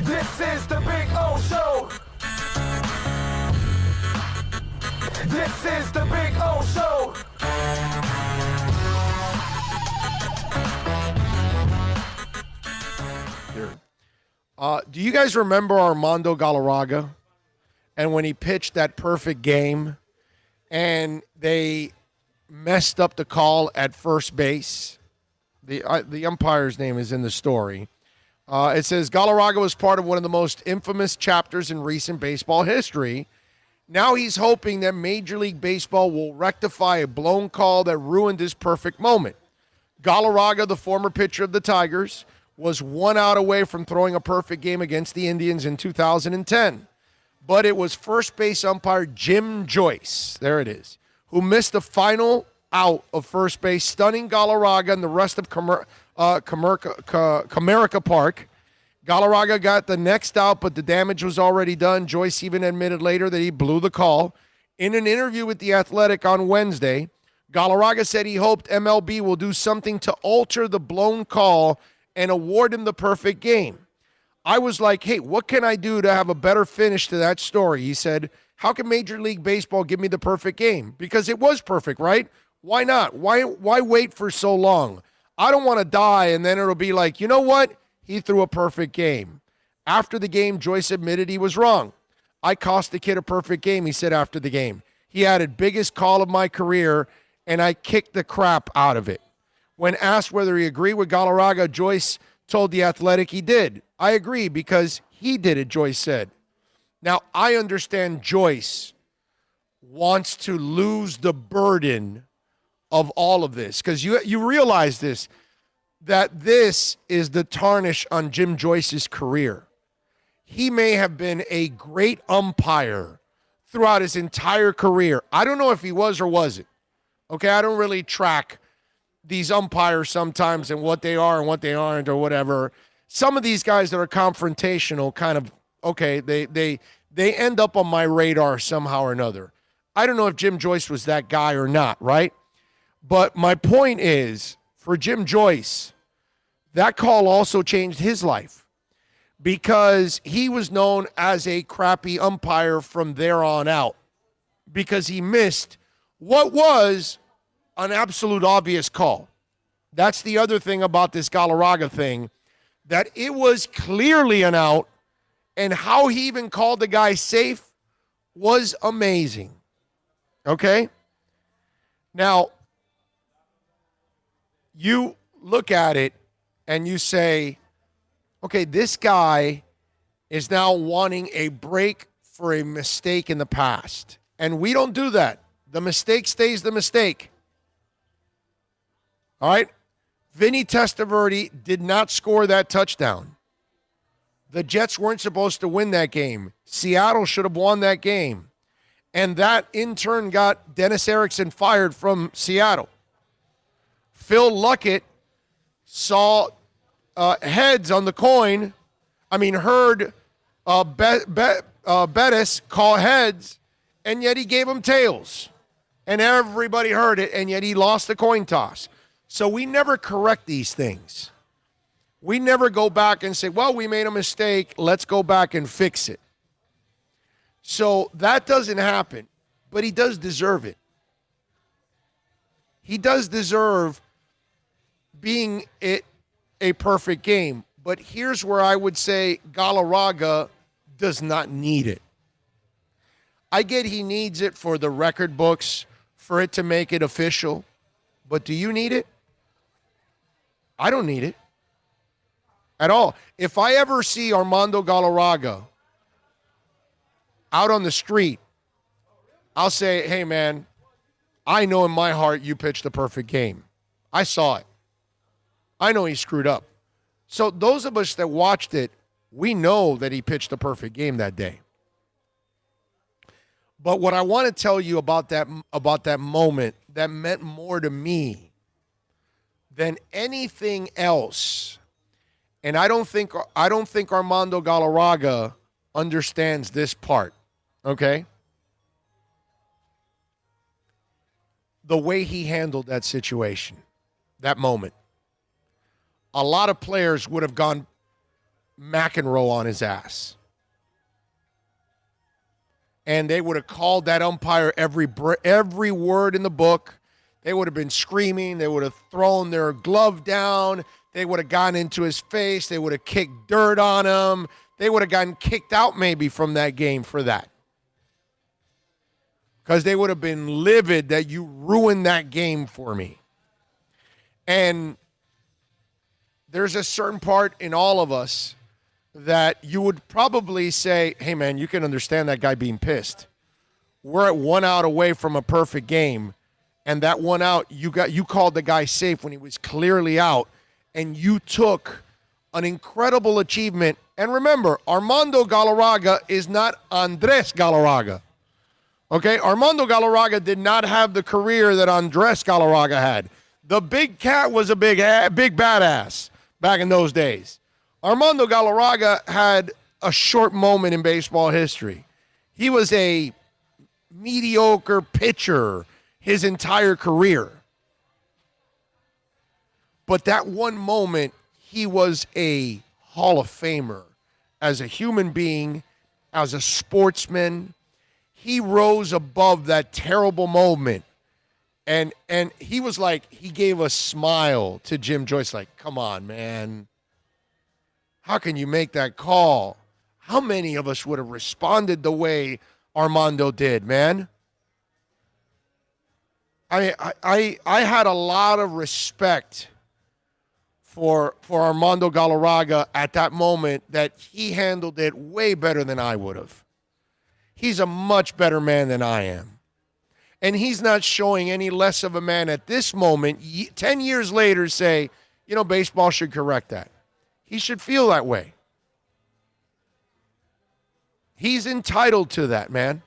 This is the Big O Show. This is the Big O Show. Do you guys remember Armando Galarraga? And when he pitched that perfect game and they messed up the call at first base? The umpire's name is in the story. It says Galarraga was part of one of the most infamous chapters in recent baseball history. Now he's hoping that Major League Baseball will rectify a blown call that ruined his perfect moment. Galarraga, the former pitcher of the Tigers, was 1 out away from throwing a perfect game against the Indians in 2010. But it was first base umpire Jim Joyce, there it is, who missed the final out of first base, stunning Galarraga and the rest of Comerica Park. Galarraga got the next out, but the damage was already done. Joyce even admitted later that he blew the call. In an interview with The Athletic on Wednesday, Galarraga said he hoped MLB will do something to alter the blown call and award him the perfect game. I was like, hey, what can I do to have a better finish to that story? He said, how can Major League Baseball give me the perfect game? Because it was perfect, right? Why not? Why wait for so long? I don't want to die, and then it'll be like, you know what? He threw a perfect game. After the game, Joyce admitted he was wrong. I cost the kid a perfect game, he said after the game. He added, biggest call of my career, and I kicked the crap out of it. When asked whether he agreed with Galarraga, Joyce told The Athletic he did. I agree because he did it, Joyce said. Now, I understand Joyce wants to lose the burden of all of this because you realize this, that this is the tarnish on Jim Joyce's career. He may have been a great umpire throughout his entire career. I don't know if he was or wasn't. Okay, I don't really track these umpires sometimes and what they are and what they aren't or whatever. Some of these guys that are confrontational kind of, okay, they end up on my radar somehow or another. I don't know if Jim Joyce was that guy or not, right? But my point is, for Jim Joyce, that call also changed his life because he was known as a crappy umpire from there on out because he missed what was an absolute obvious call. That's the other thing about this Galarraga thing, that it was clearly an out, and how he even called the guy safe was amazing. Okay? Now, you look at it and you say, okay, this guy is now wanting a break for a mistake in the past. And we don't do that. The mistake stays the mistake. All right? Vinny Testaverde did not score that touchdown. The Jets weren't supposed to win that game. Seattle should have won that game. And that, in turn, got Dennis Erickson fired from Seattle. Phil Luckett saw heads on the coin. Heard Bettis call heads, and yet he gave him tails. And everybody heard it, and yet he lost the coin toss. So we never correct these things. We never go back and say, well, we made a mistake. Let's go back and fix it. So that doesn't happen, but he does deserve it. He does deserve being it a perfect game. But here's where I would say Galarraga does not need it. I get he needs it for the record books, for it to make it official. But do you need it? I don't need it at all. If I ever see Armando Galarraga out on the street, I'll say, hey, man, I know in my heart you pitched the perfect game. I saw it. I know he screwed up. So those of us that watched it, we know that he pitched the perfect game that day. But what I want to tell you about that moment that meant more to me than anything else, and I don't think Armando Galarraga understands this part, okay? The way he handled that situation, that moment. A lot of players would have gone McEnroe on his ass. And they would have called that umpire every word in the book. They would have been screaming. They would have thrown their glove down. They would have gotten into his face. They would have kicked dirt on him. They would have gotten kicked out maybe from that game for that. Because they would have been livid that you ruined that game for me. And there's a certain part in all of us that you would probably say, hey, man, you can understand that guy being pissed. We're at 1 out away from a perfect game, and that 1 out, you called the guy safe when he was clearly out, and you took an incredible achievement. And remember, Armando Galarraga is not Andres Galarraga. Okay? Armando Galarraga did not have the career that Andres Galarraga had. The big cat was a big badass back in those days. Armando Galarraga had a short moment in baseball history. He was a mediocre pitcher his entire career. But that one moment, he was a Hall of Famer as a human being, as a sportsman. He rose above that terrible moment. And he was like, he gave a smile to Jim Joyce, like, come on, man. How can you make that call? How many of us would have responded the way Armando did, man? I had a lot of respect for Armando Galarraga at that moment, that he handled it way better than I would have. He's a much better man than I am. And he's not showing any less of a man at this moment, 10 years later, say, baseball should correct that. He should feel that way. He's entitled to that, man.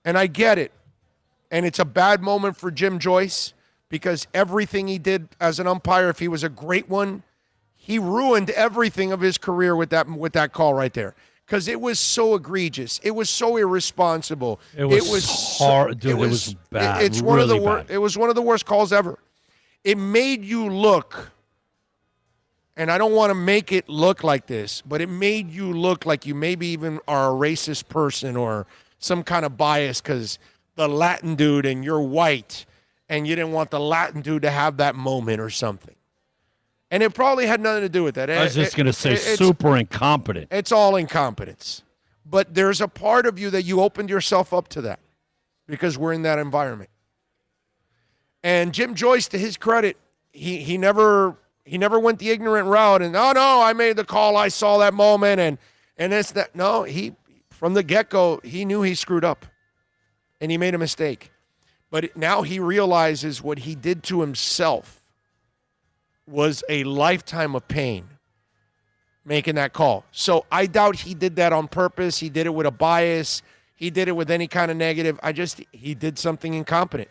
And I get it. And it's a bad moment for Jim Joyce, because everything he did as an umpire, if he was a great one, he ruined everything of his career with that call right there. Because it was so egregious. It was so irresponsible. It was hard. Dude, it was bad. It's really one of the bad. It was one of the worst calls ever. It made you look, and I don't want to make it look like this, but it made you look like you maybe even are a racist person or some kind of bias because the Latin dude and you're white and you didn't want the Latin dude to have that moment or something. And it probably had nothing to do with that. I was just going to say super incompetent. It's all incompetence. But there's a part of you that you opened yourself up to that because we're in that environment. And Jim Joyce, to his credit, he never went the ignorant route and, oh, no, I made the call. I saw that moment. And it's that. No, he from the get-go, he knew he screwed up. And he made a mistake. But now he realizes what he did to himself was a lifetime of pain making that call. So I doubt he did that on purpose. He did it with a bias. He did it with any kind of negative. He did something incompetent.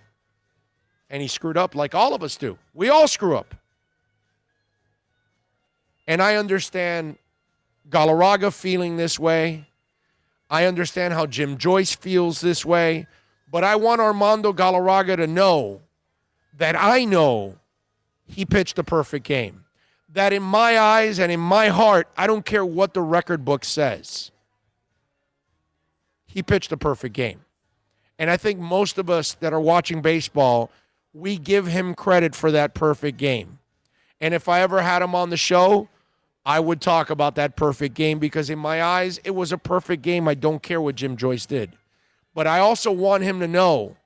And he screwed up like all of us do. We all screw up. And I understand Galarraga feeling this way. I understand how Jim Joyce feels this way. But I want Armando Galarraga to know that I know he pitched a perfect game. That in my eyes and in my heart, I don't care what the record book says. He pitched a perfect game. And I think most of us that are watching baseball, we give him credit for that perfect game. And if I ever had him on the show, I would talk about that perfect game because in my eyes, it was a perfect game. I don't care what Jim Joyce did. But I also want him to know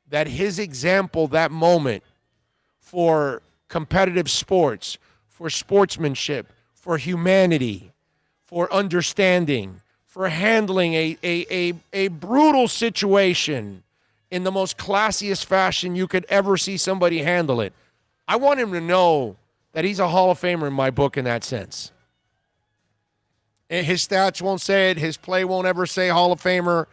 that his example, that moment, for competitive sports, for sportsmanship, for humanity, for understanding, for handling a brutal situation in the most classiest fashion you could ever see somebody handle it. I want him to know that he's a Hall of Famer in my book in that sense. And his stats won't say it. His play won't ever say Hall of Famer.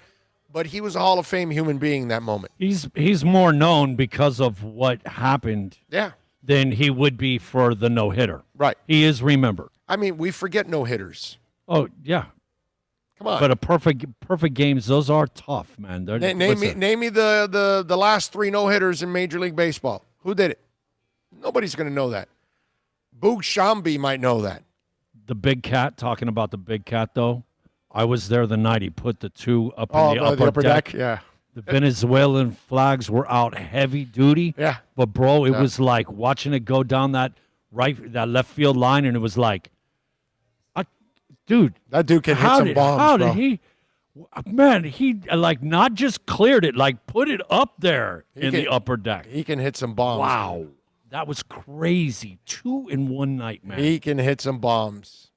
But he was a Hall of Fame human being in that moment. He's more known because of what happened. Yeah. Than he would be for the no-hitter. Right. He is remembered. I mean, we forget no-hitters. Oh, yeah. Come on. But a perfect games, those are tough, man. Name me the last 3 no-hitters in Major League Baseball. Who did it? Nobody's going to know that. Boog Shambi might know that. The big cat, talking about the big cat, though. I was there the night he put the two up in the upper deck. Yeah. The Venezuelan flags were out heavy duty. Yeah. But, bro, it was like watching it go down that left field line, and it was like, dude. That dude can hit some bombs, How bro. did he? Man, he like not just cleared it, like put it up there in the upper deck. He can hit some bombs. Wow. That was crazy. 2 in one night, man. He can hit some bombs.